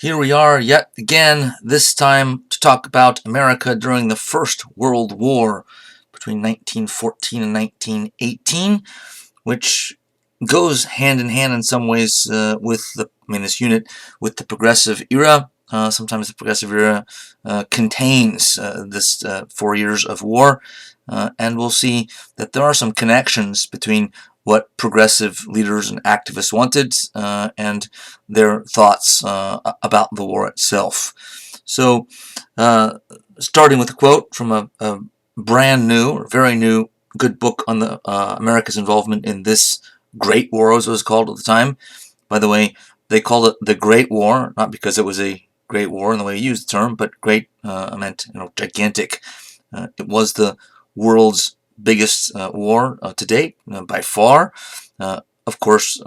Here we are yet again, this time to talk about America during the First World War between 1914 and 1918, which goes hand in hand in some ways this unit with the Progressive Era. Sometimes the Progressive Era contains this 4 years of war, and we'll see that there are some connections between what progressive leaders and activists wanted and their thoughts about the war itself. So, starting with a quote from a brand new, or very new, good book on the America's involvement in this Great War, as it was called at the time. By the way, they called it the Great War, not because it was a great war in the way you use the term, but great meant gigantic. It was the world's biggest war to date by far. Of course,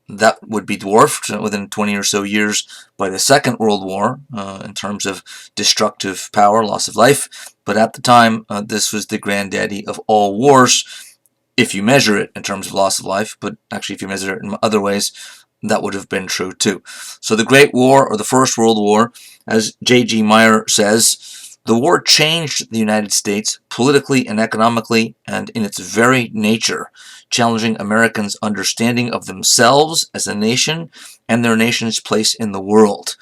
that would be dwarfed within 20 or so years by the Second World War in terms of destructive power, loss of life. But at the time, this was the granddaddy of all wars, if you measure it in terms of loss of life. But actually, if you measure it in other ways, that would have been true too. So the Great War, or the First World War, as J.G. Meyer says, the war changed the United States politically and economically and in its very nature, challenging Americans' understanding of themselves as a nation and their nation's place in the world.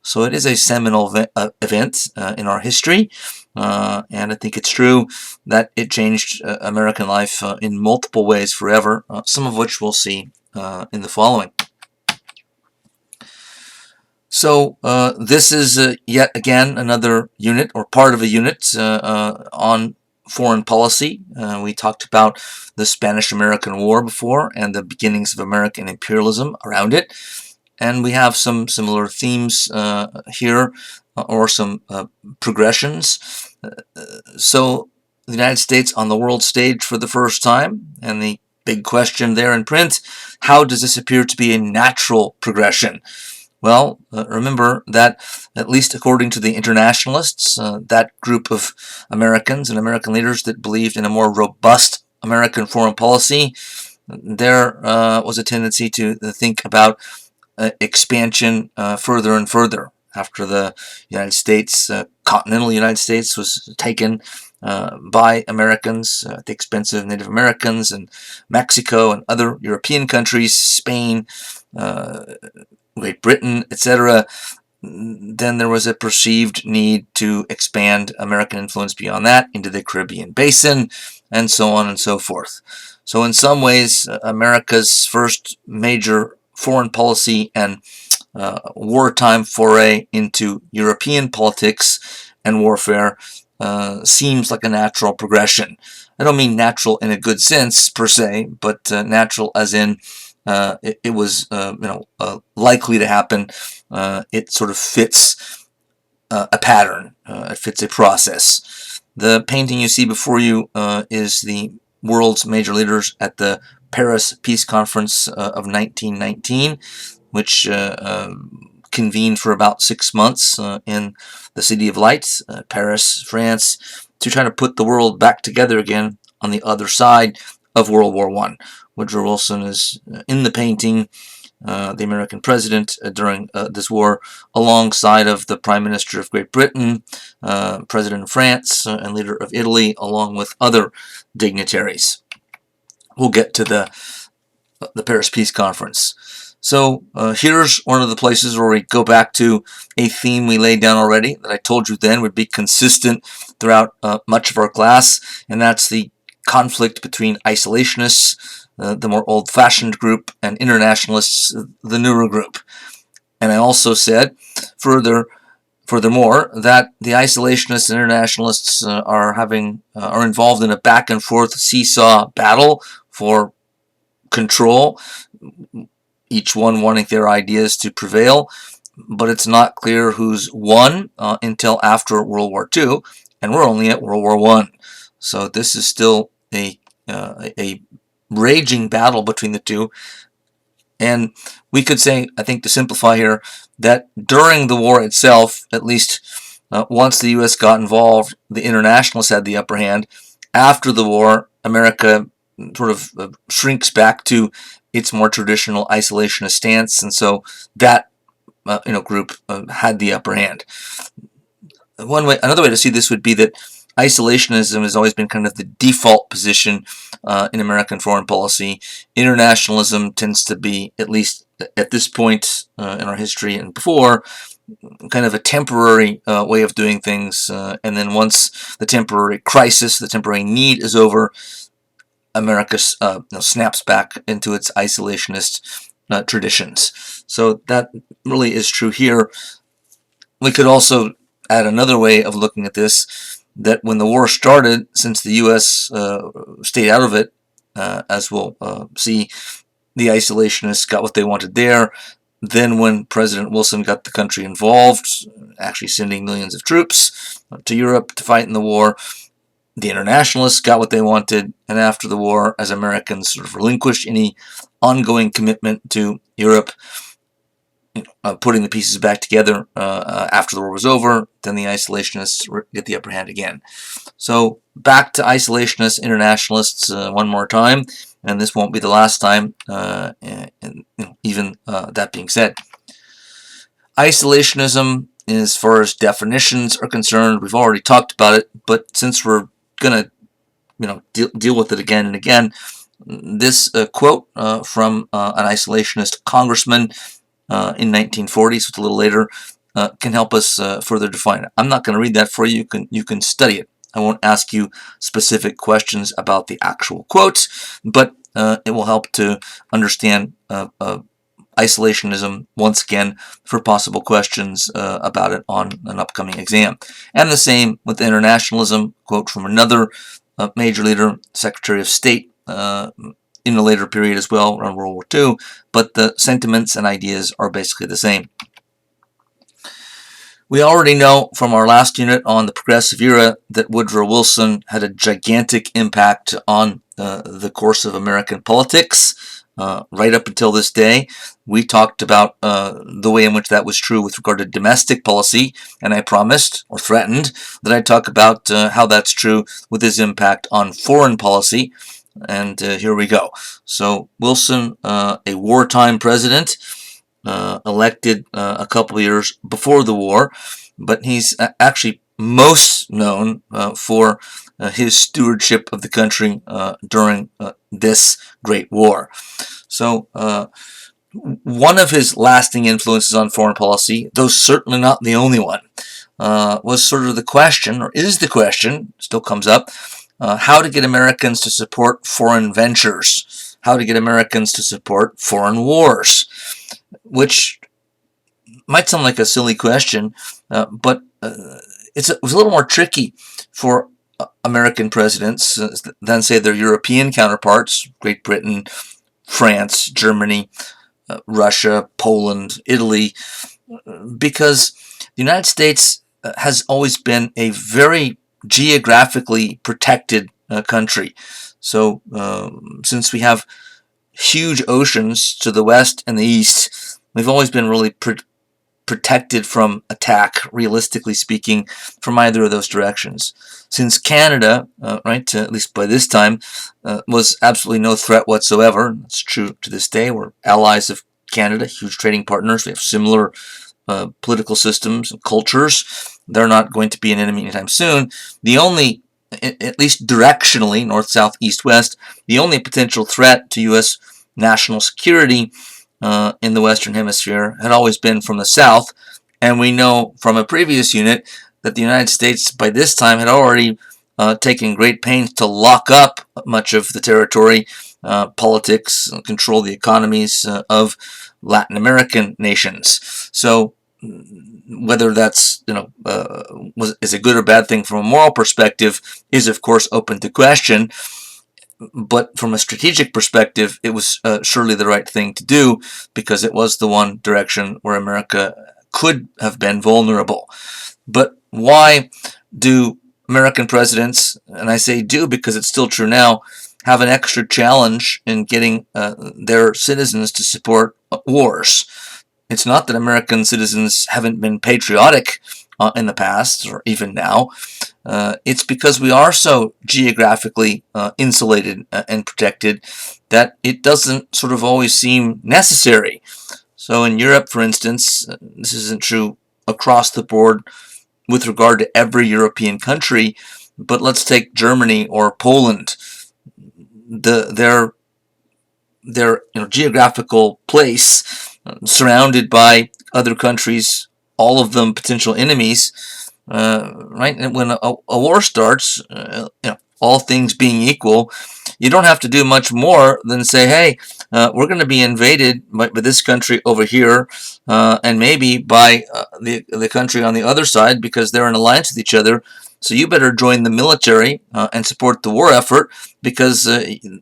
So it is a seminal event in our history, and I think it's true that it changed American life in multiple ways forever, some of which we'll see in the following. So this is yet again another unit, or part of a unit, on foreign policy. We talked about the Spanish-American War before and the beginnings of American imperialism around it. And we have some similar themes here, or some progressions. So the United States on the world stage for the first time, and the big question there in print, how does this appear to be a natural progression? Well, remember that, at least according to the Internationalists, that group of Americans and American leaders that believed in a more robust American foreign policy, there was a tendency to think about expansion further and further. After the United States, continental United States, was taken by Americans at the expense of Native Americans and Mexico and other European countries, Spain, Great Britain, etc., then there was a perceived need to expand American influence beyond that into the Caribbean basin, and so on and so forth. So in some ways, America's first major foreign policy and wartime foray into European politics and warfare seems like a natural progression. I don't mean natural in a good sense, per se, but natural as in it was likely to happen. It sort of fits a pattern. It fits a process. The painting you see before you is the world's major leaders at the Paris Peace Conference of 1919, which convened for about 6 months in the City of Lights, Paris, France, to try to put the world back together again on the other side of World War I. Woodrow Wilson is in the painting, the American president during this war, alongside of the Prime Minister of Great Britain, President of France, and leader of Italy, along with other dignitaries. We'll get to the Paris Peace Conference. So here's one of the places where we go back to a theme we laid down already that I told you then would be consistent throughout much of our class, and that's the conflict between isolationists, the more old-fashioned group, and internationalists, the newer group. And I also said, furthermore, that the isolationists and internationalists are involved in a back-and-forth seesaw battle for control, each one wanting their ideas to prevail, but it's not clear who's won until after World War II, and we're only at World War I. So this is still a raging battle between the two. And we could say, I think to simplify here, that during the war itself, at least once the U.S. got involved, the internationalists had the upper hand. After the war, America sort of shrinks back to its more traditional isolationist stance, and so that group had the upper hand. Another way to see this would be that isolationism has always been kind of the default position in American foreign policy. Internationalism tends to be, at least at this point in our history and before, kind of a temporary way of doing things, and then once the temporary crisis, the temporary need is over, America snaps back into its isolationist traditions. So that really is true here. We could also add another way of looking at this, that when the war started, since the U.S. Stayed out of it, as we'll see, the isolationists got what they wanted there. Then when President Wilson got the country involved, actually sending millions of troops to Europe to fight in the war, the internationalists got what they wanted, and after the war, as Americans sort of relinquished any ongoing commitment to Europe, putting the pieces back together after the war was over, then the isolationists get the upper hand again. So back to isolationists, internationalists one more time, and this won't be the last time, even that being said. Isolationism, as far as definitions are concerned, we've already talked about it, but since we're going to deal with it again and again, this quote from an isolationist congressman in 1940, so it's a little later, can help us further define it. I'm not going to read that for you. You can study it. I won't ask you specific questions about the actual quotes, but it will help to understand isolationism once again for possible questions about it on an upcoming exam. And the same with internationalism, quote from another major leader, Secretary of State, in a later period as well, around World War II, but the sentiments and ideas are basically the same. We already know from our last unit on the progressive era that Woodrow Wilson had a gigantic impact on the course of American politics right up until this day. We talked about the way in which that was true with regard to domestic policy, and I promised, or threatened, that I'd talk about how that's true with his impact on foreign policy. And here we go. So Wilson, a wartime president, elected a couple of years before the war, but he's actually most known for his stewardship of the country during this great war. So one of his lasting influences on foreign policy, though certainly not the only one, was sort of the question, or is the question, still comes up, how to get Americans to support foreign ventures, how to get Americans to support foreign wars, which might sound like a silly question, but it was a little more tricky for American presidents than, say, their European counterparts, Great Britain, France, Germany, Russia, Poland, Italy, because the United States has always been a very geographically protected country. So since we have huge oceans to the west and the east, we've always been really protected from attack, realistically speaking, from either of those directions. Since Canada, right, at least by this time, was absolutely no threat whatsoever. It's true to this day. We're allies of Canada, huge trading partners. We have similar political systems and cultures. They're not going to be an enemy anytime soon. The only, at least directionally, north, south, east, west, the only potential threat to U.S. national security in the Western Hemisphere had always been from the south, and we know from a previous unit that the United States by this time had already taken great pains to lock up much of the territory, politics, control the economies of Latin American nations. So whether that's is a good or bad thing from a moral perspective is of course open to question, but from a strategic perspective it was surely the right thing to do, because it was the one direction where America could have been vulnerable. But why do American presidents, and I say do because it's still true now, have an extra challenge in getting their citizens to support wars? It's not that American citizens haven't been patriotic in the past, or even now. It's because we are so geographically insulated and protected that it doesn't sort of always seem necessary. So in Europe, for instance, this isn't true across the board with regard to every European country, but let's take Germany or Poland. Their geographical place, surrounded by other countries, all of them potential enemies, right? And when a war starts, all things being equal, you don't have to do much more than say, hey, we're going to be invaded by this country over here, and maybe by the country on the other side, because they're in alliance with each other. So you better join the military and support the war effort, because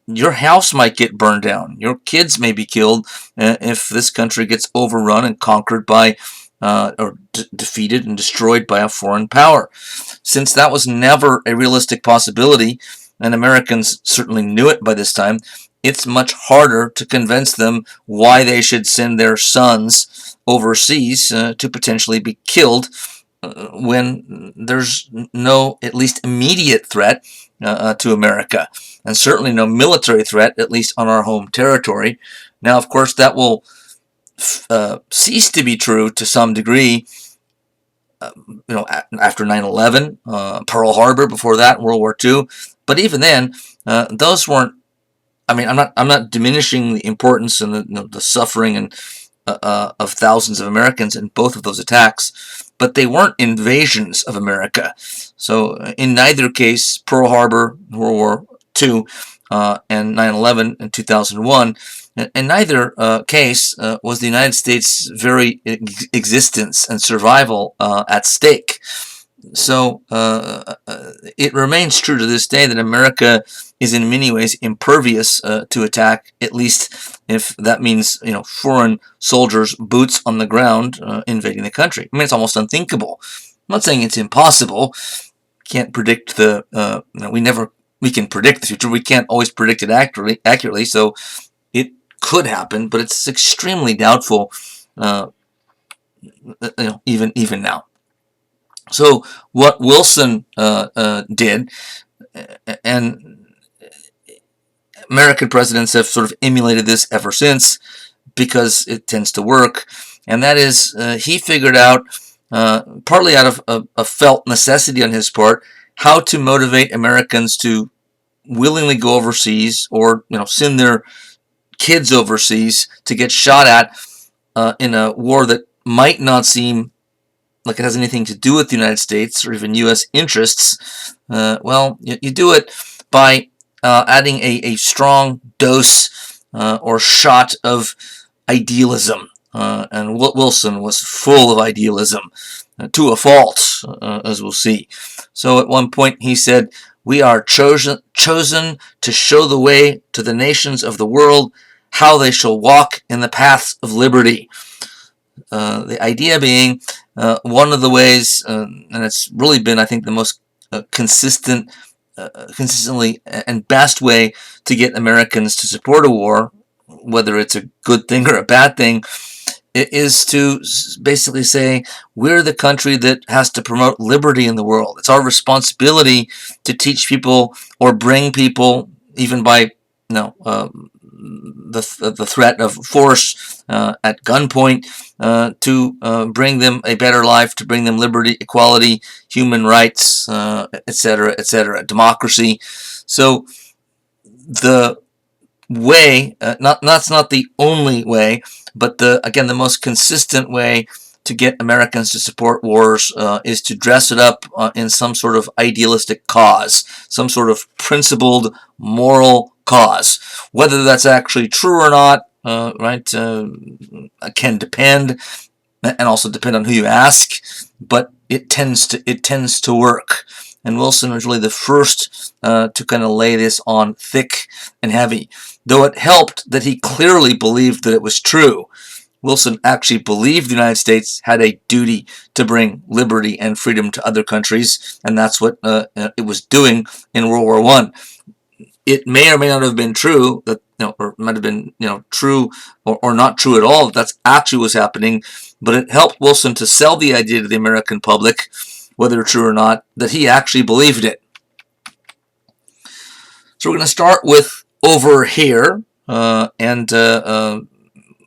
your house might get burned down. Your kids may be killed if this country gets overrun and conquered by or defeated and destroyed by a foreign power. Since that was never a realistic possibility, and Americans certainly knew it by this time, it's much harder to convince them why they should send their sons overseas to potentially be killed when there's no, at least immediate threat to America, and certainly no military threat, at least on our home territory. Now, of course, that will cease to be true to some degree, after 9/11, Pearl Harbor before that, World War II. But even then, those weren't. I mean, I'm not diminishing the importance and the suffering and of thousands of Americans in both of those attacks, but they weren't invasions of America. So in neither case, Pearl Harbor, World War II, and 9/11 in 2001, in neither case was the United States' very existence and survival at stake. So it remains true to this day that America is in many ways impervious to attack, at least if that means foreign soldiers, boots on the ground, invading the country. I mean, it's almost unthinkable. I'm not saying it's impossible. Can't predict we can predict the future. We can't always predict it accurately. So it could happen, but it's extremely doubtful. Even now. So what Wilson did, and American presidents have sort of emulated this ever since, because it tends to work, and that is he figured out, partly out of a felt necessity on his part, how to motivate Americans to willingly go overseas, or send their kids overseas to get shot at in a war that might not seem like it has anything to do with the United States or even U.S. interests. Well, you do it by adding a strong dose or shot of idealism. And Wilson was full of idealism, to a fault, as we'll see. So at one point he said, "We are chosen to show the way to the nations of the world how they shall walk in the paths of liberty." The idea being, one of the ways, and it's really been, I think, the most consistently and best way to get Americans to support a war, whether it's a good thing or a bad thing, is to basically say, we're the country that has to promote liberty in the world. It's our responsibility to teach people, or bring people, even by the threat of force at gunpoint, to bring them a better life, to bring them liberty, equality, human rights, etc., etc., democracy. So the way, that's not the only way, but the most consistent way to get Americans to support wars is to dress it up in some sort of idealistic cause, some sort of principled moral cause. Whether that's actually true or not, can depend, and also depend on who you ask, but it tends to work. And Wilson was really the first to kind of lay this on thick and heavy, though it helped that he clearly believed that it was true. Wilson actually believed the United States had a duty to bring liberty and freedom to other countries, and that's what it was doing in World War I. It may or may not have been true, that or might have been true or not true at all, that's actually what's happening, but it helped Wilson to sell the idea to the American public, whether true or not, that he actually believed it. So we're going to start with over here, and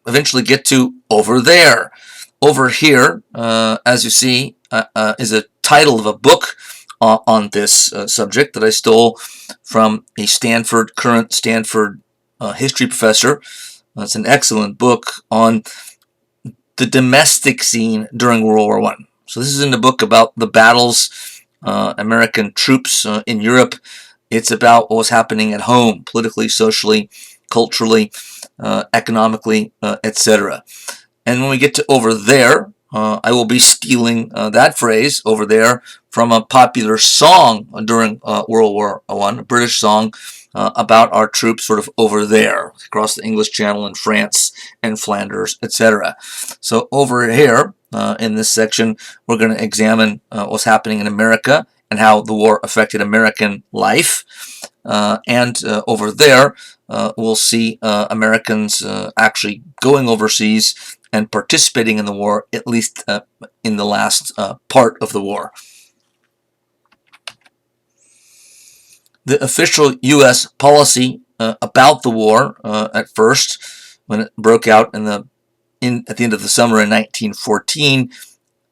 eventually get to over there. Over here, as you see, is a title of a book on this subject that I stole from a current Stanford history professor. It's an excellent book on the domestic scene during World War I. So this isn't a book about the battles, American troops in Europe. It's about what was happening at home, politically, socially, culturally, economically, etc. And when we get to over there, I will be stealing that phrase, over there, from a popular song during World War I, a British song about our troops sort of over there, across the English Channel in France and Flanders, etc. So over here, in this section, we're going to examine what's happening in America and how the war affected American life. And over there, we'll see Americans actually going overseas and participating in the war, at least in the last part of the war. The official U.S. policy about the war at first, when it broke out at the end of the summer in 1914,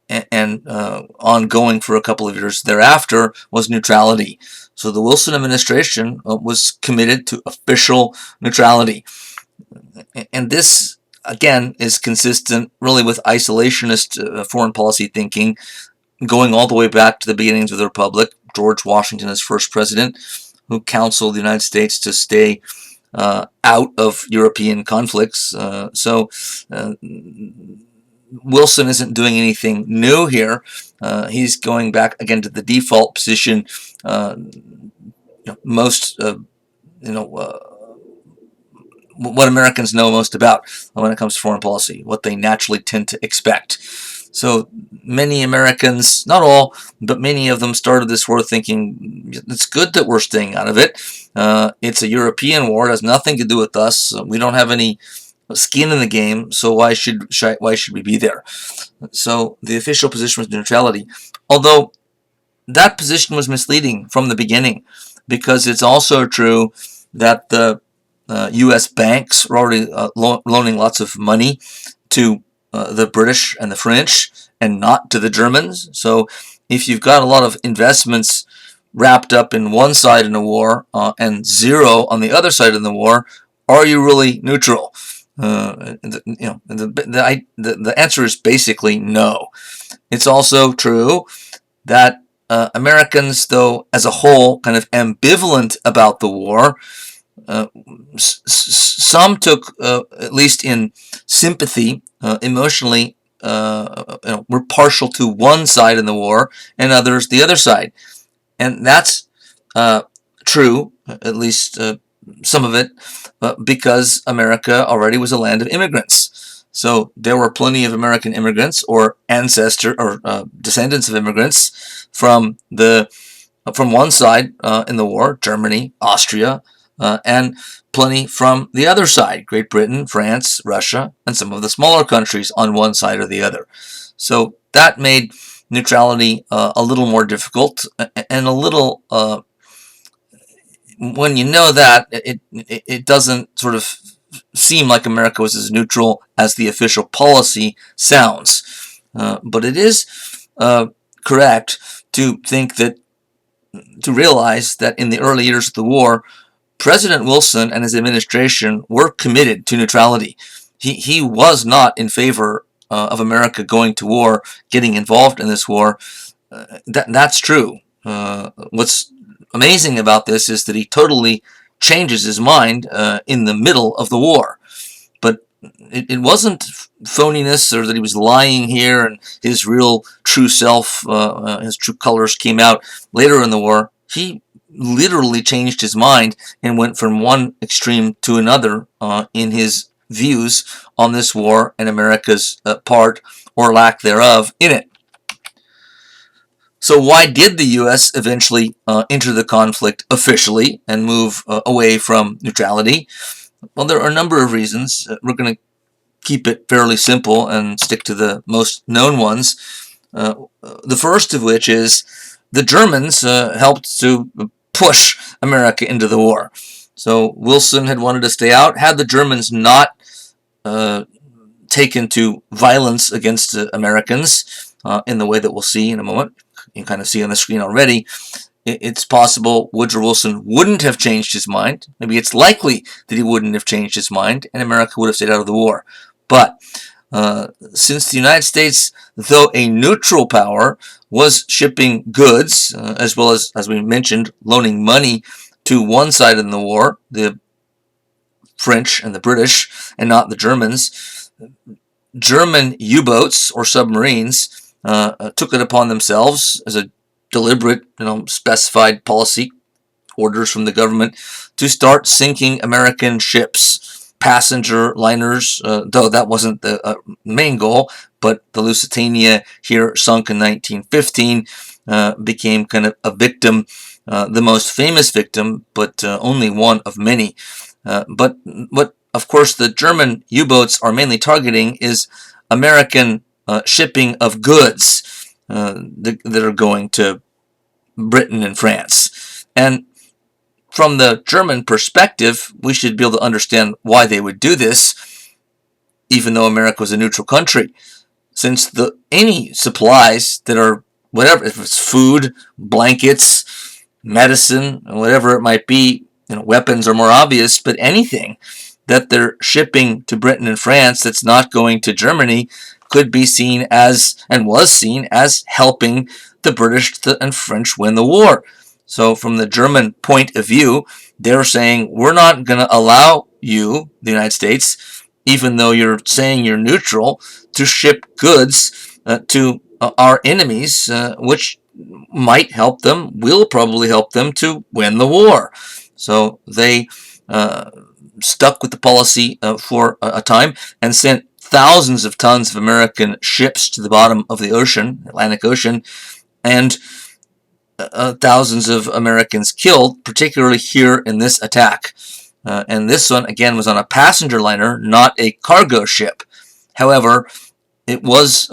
and ongoing for a couple of years thereafter, was neutrality. So the Wilson administration was committed to official neutrality. And this, again, is consistent really with isolationist foreign policy thinking, going all the way back to the beginnings of the Republic. George Washington as first president, who counseled the United States to stay out of European conflicts. So Wilson isn't doing anything new here. He's going back again to the default position most, what Americans know most about when it comes to foreign policy, what they naturally tend to expect. So many Americans, not all, but many of them started this war thinking, it's good that we're staying out of it. It's a European war. It has nothing to do with us. We don't have any skin in the game, so why should we be there? So the official position was neutrality. Although that position was misleading from the beginning, because it's also true that the U.S. banks were already loaning lots of money to the British and the French, and not to the Germans. So if you've got a lot of investments wrapped up in one side in the war and zero on the other side in the war, are you really neutral? The answer is basically no. It's also true that Americans, though as a whole, kind of ambivalent about the war. Some took, at least in sympathy, emotionally, were partial to one side in the war, and others the other side. And that's true, at least some of it, because America already was a land of immigrants. So there were plenty of American immigrants, or descendants of immigrants from one side in the war, Germany, Austria, and plenty from the other side, Great Britain, France, Russia, and some of the smaller countries on one side or the other. So that made neutrality a little more difficult, and a little, when you know that, it doesn't sort of seem like America was as neutral as the official policy sounds. But it is correct to realize that in the early years of the war, President Wilson and his administration were committed to neutrality. He was not in favor of America going to war, getting involved in this war. That's true. What's amazing about this is that he totally changes his mind in the middle of the war. But it wasn't phoniness, or that he was lying here and his real true self, his true colors came out later in the war. He literally changed his mind and went from one extreme to another in his views on this war and America's part or lack thereof in it. So why did the U.S. eventually enter the conflict officially and move away from neutrality? Well, there are a number of reasons. We're going to keep it fairly simple and stick to the most known ones. The first of which is the Germans helped to push America into the war. So Wilson had wanted to stay out. Had the Germans not taken to violence against Americans in the way that we'll see in a moment. You can kind of see on the screen already. It's possible Woodrow Wilson wouldn't have changed his mind. Maybe it's likely that he wouldn't have changed his mind, and America would have stayed out of the war. But since the United States, though a neutral power, was shipping goods, as well as we mentioned, loaning money to one side in the war, the French and the British, and not the Germans, German U-boats or submarines took it upon themselves as a deliberate, specified policy, orders from the government, to start sinking American ships, passenger liners, though that wasn't the main goal, but the Lusitania here, sunk in 1915, became kind of a victim, the most famous victim, but only one of many. But what, of course, the German U-boats are mainly targeting is American shipping of goods that are going to Britain and France. And from the German perspective, we should be able to understand why they would do this, even though America was a neutral country. Since any supplies that are whatever, if it's food, blankets, medicine, whatever it might be, weapons are more obvious, but anything that they're shipping to Britain and France that's not going to Germany could be seen as, and was seen as, helping the British and French win the war. So from the German point of view, they're saying, we're not going to allow you, the United States, even though you're saying you're neutral, to ship goods to our enemies, which might help them, will probably help them to win the war. So they stuck with the policy for a time and sent thousands of tons of American ships to the bottom of the ocean, Atlantic Ocean, and thousands of Americans killed, particularly here in this attack. And this one, again, was on a passenger liner, not a cargo ship. However, it was,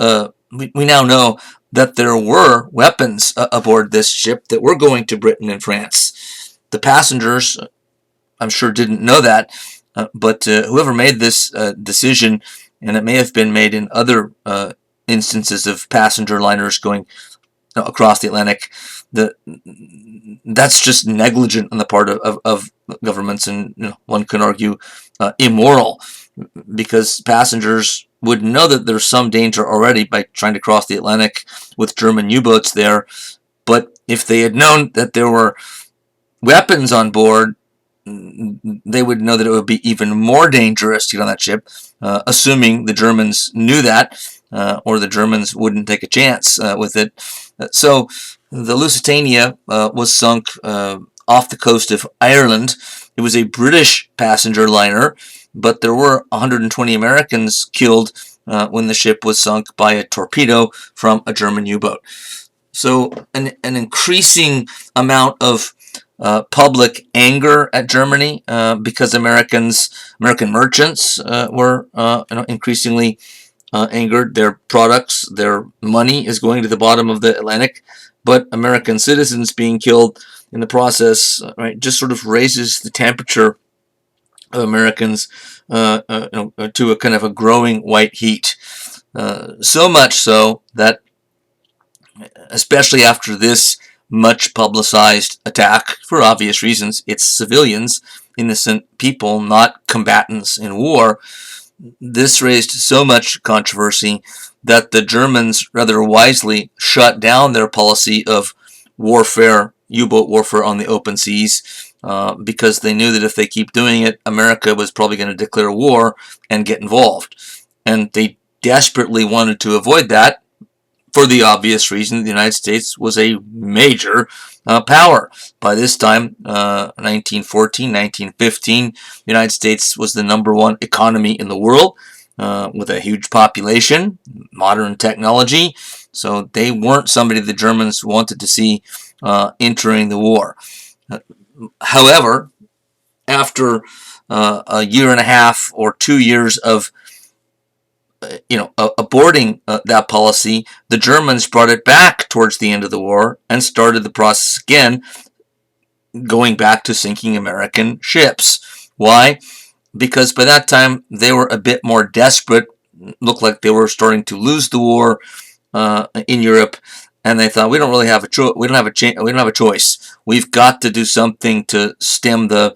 we now know that there were weapons aboard this ship that were going to Britain and France. The passengers, I'm sure, didn't know that, but whoever made this decision, and it may have been made in other instances of passenger liners going across the Atlantic, that's just negligent on the part of governments, and one can argue immoral, because passengers would know that there's some danger already by trying to cross the Atlantic with German U-boats there. But if they had known that there were weapons on board, they would know that it would be even more dangerous to get on that ship, assuming the Germans knew that, or the Germans wouldn't take a chance with it. So the Lusitania was sunk off the coast of Ireland. It was a British passenger liner, but there were 120 Americans killed when the ship was sunk by a torpedo from a German U-boat. So an increasing amount of public anger at Germany because American merchants were increasingly angered. Their products, their money is going to the bottom of the Atlantic, but American citizens being killed in the process, right, just sort of raises the temperature of Americans to a kind of a growing white heat. So much so that, especially after this much publicized attack, for obvious reasons, it's civilians, innocent people, not combatants in war. This raised so much controversy that the Germans rather wisely shut down their policy of warfare, U-boat warfare on the open seas, because they knew that if they keep doing it, America was probably going to declare war and get involved. And they desperately wanted to avoid that, for the obvious reason the United States was a major power. By this time, 1914, 1915, the United States was the #1 economy in the world, with a huge population, modern technology. So they weren't somebody the Germans wanted to see entering the war. However, after a year and a half or 2 years of aborting that policy, the Germans brought it back towards the end of the war and started the process again, going back to sinking American ships. Why? Because by that time they were a bit more desperate. looked like they were starting to lose the war in Europe, and they thought we don't really have a we don't have a choice. We've got to do something to stem the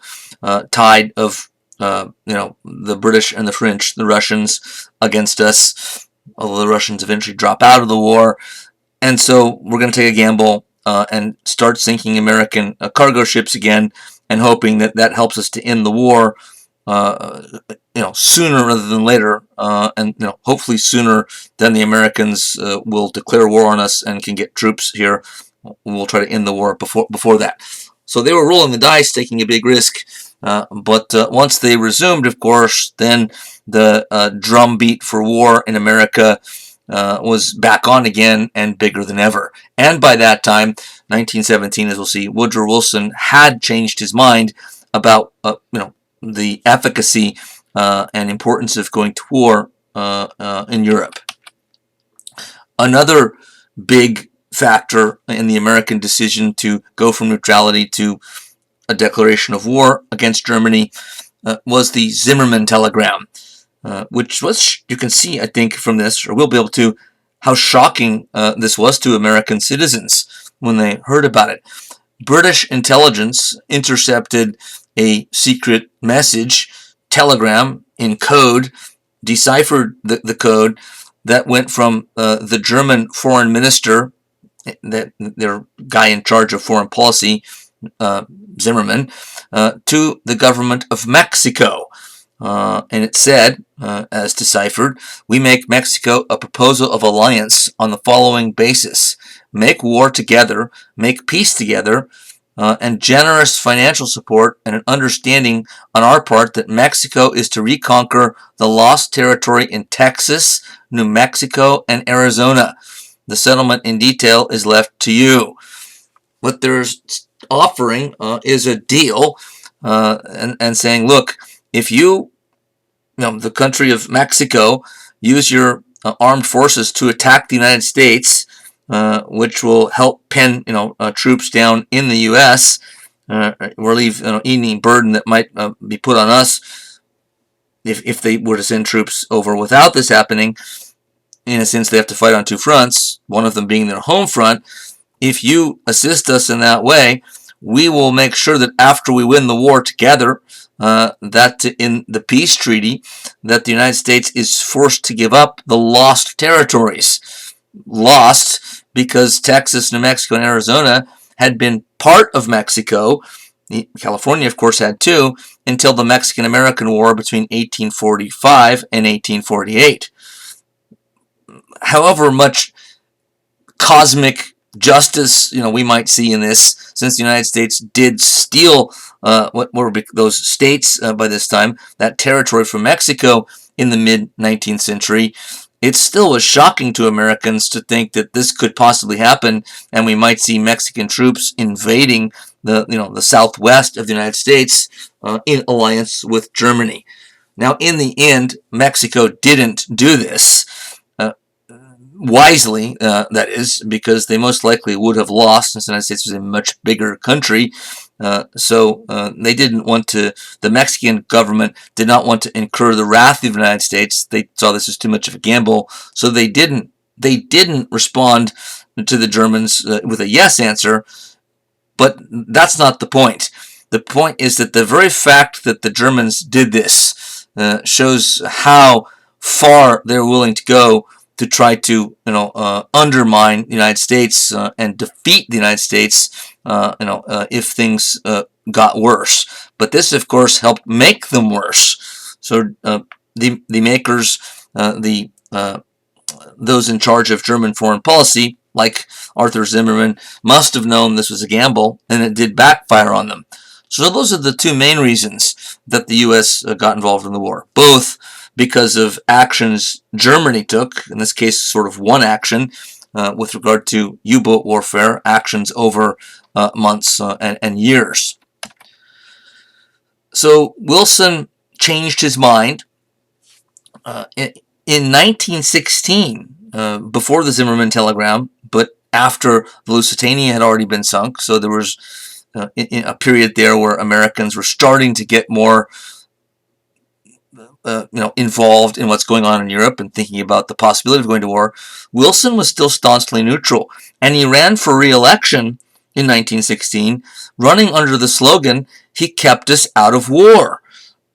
tide of the British and the French, the Russians against us. Although the Russians eventually drop out of the war, and so we're going to take a gamble and start sinking American cargo ships again, and hoping that that helps us to end the war. Sooner rather than later, and hopefully sooner than the Americans will declare war on us and can get troops here. We'll try to end the war before that. So they were rolling the dice, taking a big risk. But once they resumed, of course, then the drumbeat for war in America was back on again and bigger than ever. And by that time, 1917, as we'll see, Woodrow Wilson had changed his mind about the efficacy and importance of going to war in Europe. Another big factor in the American decision to go from neutrality to a declaration of war against Germany was the Zimmermann telegram, which was, you can see, I think, from this, or we'll be able to, how shocking this was to American citizens when they heard about it. British intelligence intercepted a secret message, telegram in code, deciphered the code that went from the German foreign minister, their guy in charge of foreign policy, Zimmermann, to the government of Mexico. And it said, as deciphered, we make Mexico a proposal of alliance on the following basis: make war together, make peace together, and generous financial support and an understanding on our part that Mexico is to reconquer the lost territory in Texas, New Mexico, and Arizona. The settlement in detail is left to you. What they're offering is a deal and saying, look, if you, the country of Mexico, use your armed forces to attack the United States, which will help pin, troops down in the U.S., relieve any burden that might be put on us if they were to send troops over without this happening. In a sense, they have to fight on two fronts, one of them being their home front. If you assist us in that way, we will make sure that after we win the war together, that in the peace treaty, that the United States is forced to give up the lost territories. Lost because Texas, New Mexico, and Arizona had been part of Mexico. California, of course, had too, until the Mexican-American War between 1845 and 1848. However much cosmic justice, we might see in this, since the United States did steal what were those states by this time, that territory from Mexico in the mid-19th century, it still was shocking to Americans to think that this could possibly happen, and we might see Mexican troops invading the southwest of the United States in alliance with Germany. Now, in the end, Mexico didn't do this. Wisely, that is, because they most likely would have lost, since the United States was a much bigger country. So they didn't want to, the Mexican government did not want to incur the wrath of the United States. They saw this as too much of a gamble, so they didn't respond to the Germans with a yes answer. But that's not the point. The point is that the very fact that the Germans did this shows how far they're willing to go to try to undermine the United States and defeat the United States if things got worse. But this, of course, helped make them worse. So the makers, those in charge of German foreign policy, like Arthur Zimmermann, must have known this was a gamble, and it did backfire on them. So those are the two main reasons that the U.S. got involved in the war, both because of actions Germany took, in this case sort of one action, with regard to U-boat warfare, actions over months and years. So Wilson changed his mind. In 1916, before the Zimmermann telegram, but after the Lusitania had already been sunk, so there was a period there where Americans were starting to get more involved in what's going on in Europe and thinking about the possibility of going to war, Wilson was still staunchly neutral, and he ran for re-election in 1916, running under the slogan, "He kept us out of war,"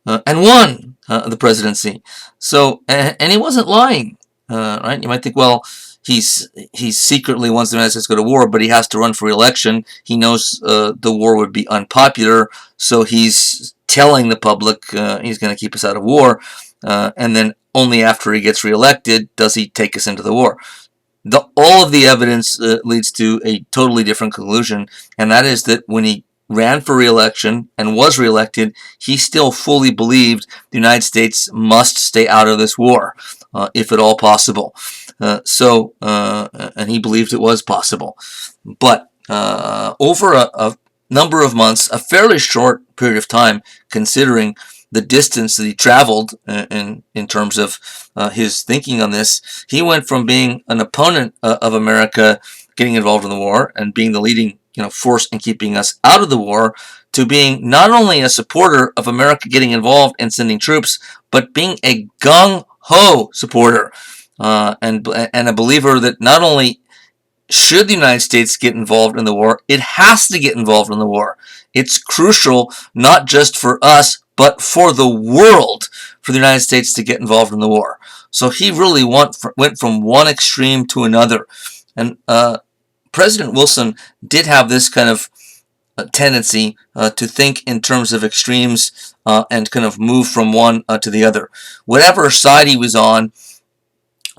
and won the presidency. So, and he wasn't lying, right? You might think, well, he secretly wants the United States to go to war, but he has to run for re-election. He knows the war would be unpopular, so he's telling the public he's going to keep us out of war, and then only after he gets re-elected does he take us into the war. All of the evidence leads to a totally different conclusion, and that is that when he ran for re-election and was re-elected, he still fully believed the United States must stay out of this war, if at all possible. And he believed it was possible. But over a number of months, a fairly short period of time, considering the distance that he traveled in terms of his thinking on this, he went from being an opponent of America getting involved in the war and being the leading force in keeping us out of the war, to being not only a supporter of America getting involved and sending troops, but being a gung-ho supporter and a believer that not only should the United States get involved in the war, it has to get involved in the war. It's crucial not just for us, but for the world, for the United States to get involved in the war. So he really went from one extreme to another. And President Wilson did have this kind of tendency to think in terms of extremes and kind of move from one to the other. Whatever side he was on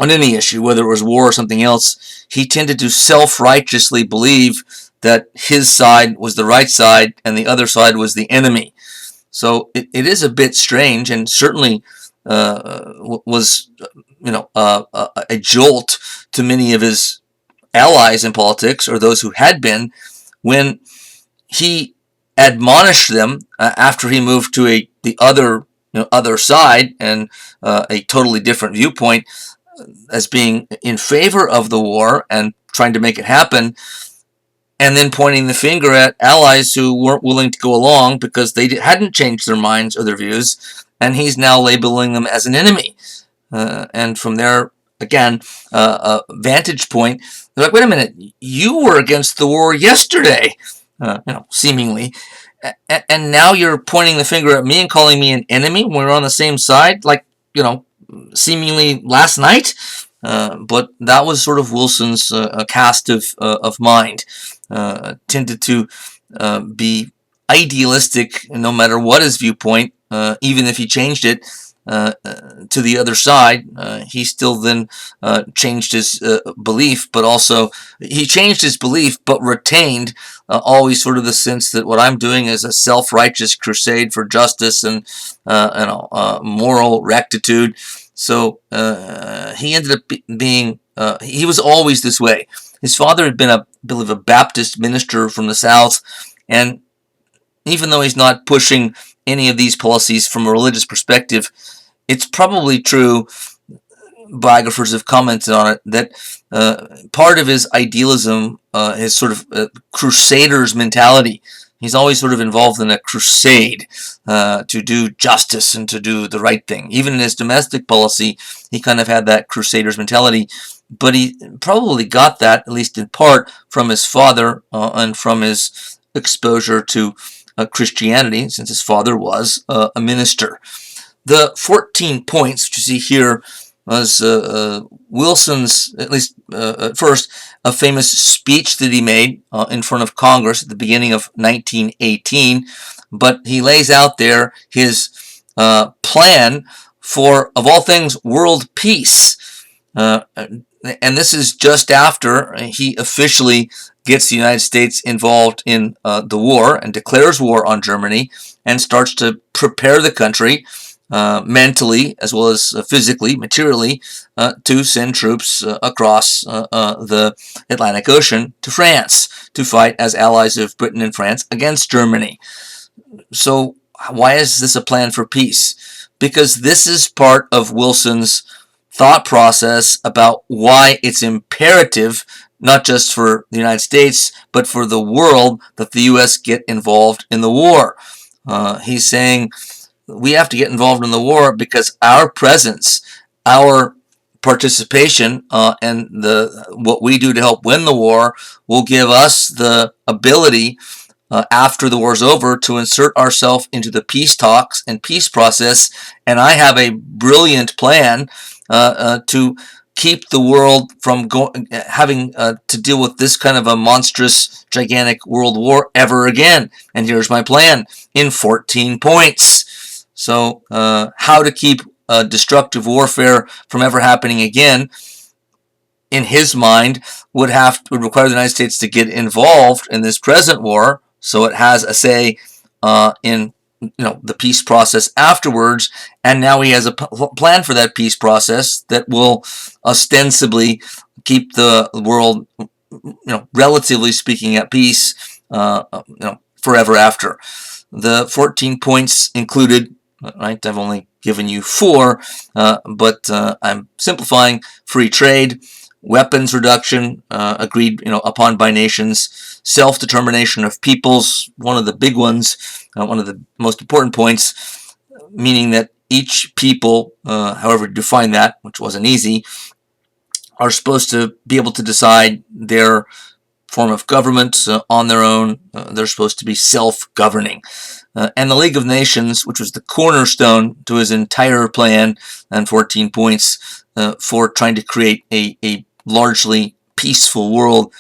any issue, whether it was war or something else, he tended to self-righteously believe that his side was the right side and the other side was the enemy. So it is a bit strange, and certainly was a jolt to many of his allies in politics, or those who had been, when he admonished them after he moved to the other side and a totally different viewpoint, as being in favor of the war and trying to make it happen, and then pointing the finger at allies who weren't willing to go along because they hadn't changed their minds or their views, and he's now labeling them as an enemy. And from there, again, a vantage point, they're like, wait a minute, you were against the war yesterday, seemingly, and now you're pointing the finger at me and calling me an enemy when we're on the same side, like, seemingly last night. But that was sort of Wilson's cast of mind. Tended to be idealistic no matter what his viewpoint, even if he changed it to the other side. He still then changed his belief, but also he changed his belief but retained always sort of the sense that what I'm doing is a self-righteous crusade for justice and moral rectitude. So he ended up being, he was always this way. His father had been, I believe, a Baptist minister from the South, and even though he's not pushing any of these policies from a religious perspective, it's probably true, biographers have commented on it, that part of his idealism, his sort of crusader's mentality, he's always sort of involved in a crusade to do justice and to do the right thing. Even in his domestic policy, he kind of had that crusader's mentality, but he probably got that, at least in part, from his father and from his exposure to Christianity, since his father was a minister. The 14 points, which you see here, was Wilson's, at least at first, a famous speech that he made in front of Congress at the beginning of 1918. But he lays out there his plan for, of all things, world peace. And this is just after he officially gets the United States involved in the war and declares war on Germany and starts to prepare the country mentally as well as physically, materially, to send troops across the Atlantic Ocean to France to fight as allies of Britain and France against Germany. So why is this a plan for peace? Because this is part of Wilson's thought process about why it's imperative, not just for the United States, but for the world, that the U.S. get involved in the war. He's saying we have to get involved in the war because our presence, our participation, and what we do to help win the war will give us the ability after the war's over to insert ourselves into the peace talks and peace process. And I have a brilliant plan to keep the world from having to deal with this kind of a monstrous, gigantic world war ever again. And here's my plan in 14 points. So how to keep destructive warfare from ever happening again, in his mind, would require the United States to get involved in this present war, so it has a say in the peace process afterwards. And now he has a plan for that peace process that will ostensibly keep the world, relatively speaking, at peace, forever after. The 14 points included, right? I've only given you 4, but I'm simplifying: free trade, weapons reduction, agreed upon by nations, self-determination of peoples, one of the big ones, one of the most important points, meaning that each people, however you define that, which wasn't easy, are supposed to be able to decide their form of government on their own. They're supposed to be self-governing. And the League of Nations, which was the cornerstone to his entire plan, and 14 points for trying to create a largely peaceful world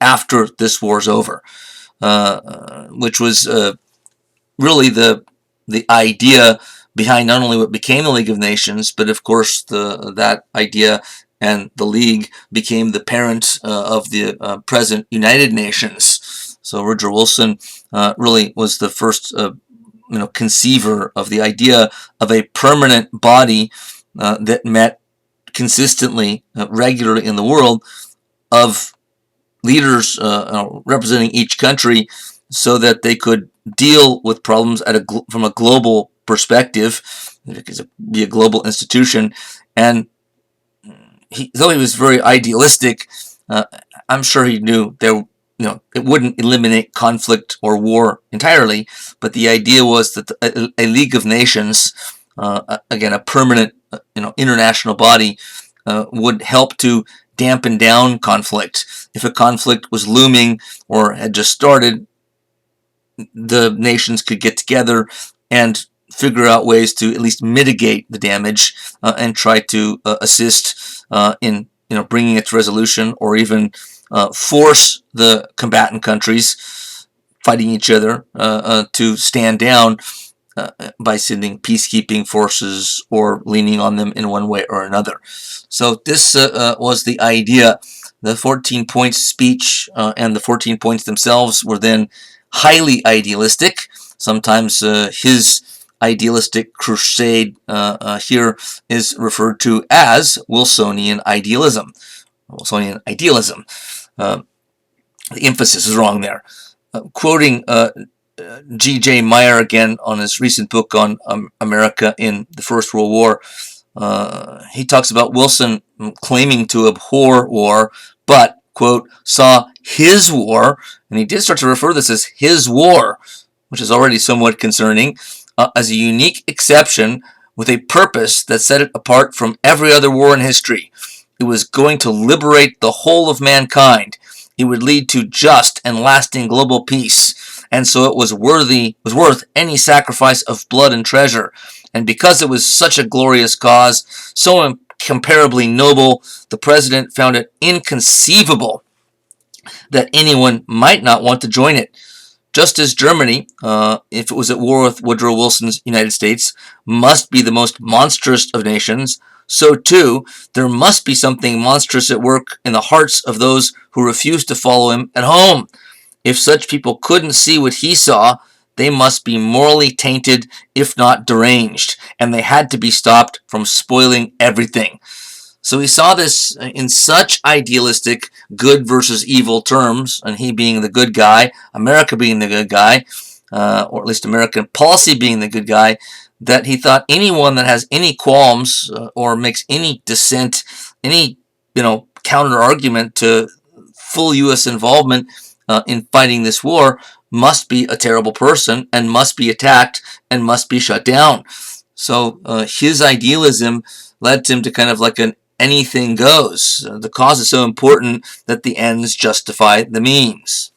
after this war's over, which was really the idea behind not only what became the League of Nations, but of course that idea and the League became the parent of the present United Nations. So Woodrow Wilson really was the first conceiver of the idea of a permanent body that met consistently, regularly in the world, of leaders representing each country, so that they could deal with problems from a global perspective. It could be a global institution. And though he was very idealistic, I'm sure he knew it wouldn't eliminate conflict or war entirely, but the idea was that a League of Nations, again, a permanent international body, would help to dampen down conflict. If a conflict was looming or had just started, the nations could get together and figure out ways to at least mitigate the damage and try to assist in bringing it to resolution, or even force the combatant countries fighting each other to stand down by sending peacekeeping forces or leaning on them in one way or another. So this was the idea. The 14 points speech and the 14 points themselves were then highly idealistic. Sometimes his idealistic crusade here is referred to as Wilsonian idealism. Wilsonian idealism. The emphasis is wrong there. Quoting G.J. Meyer again on his recent book on America in the First World War, he talks about Wilson claiming to abhor war, but, quote, saw his war, and he did start to refer to this as his war, which is already somewhat concerning, as a unique exception with a purpose that set it apart from every other war in history. It was going to liberate the whole of mankind. It would lead to just and lasting global peace, and so it was worth any sacrifice of blood and treasure. And because it was such a glorious cause, so incomparably noble, the president found it inconceivable that anyone might not want to join it. Just as Germany, if it was at war with Woodrow Wilson's United States, must be the most monstrous of nations, so too there must be something monstrous at work in the hearts of those who refuse to follow him at home. If such people couldn't see what he saw, they must be morally tainted, if not deranged, and they had to be stopped from spoiling everything. So he saw this in such idealistic good versus evil terms, and he being the good guy, America being the good guy, or at least American policy being the good guy, that he thought anyone that has any qualms or makes any dissent, any counter argument to full U.S. involvement in fighting this war must be a terrible person and must be attacked and must be shut down. So his idealism led him to kind of like an anything goes. The cause is so important that the ends justify the means.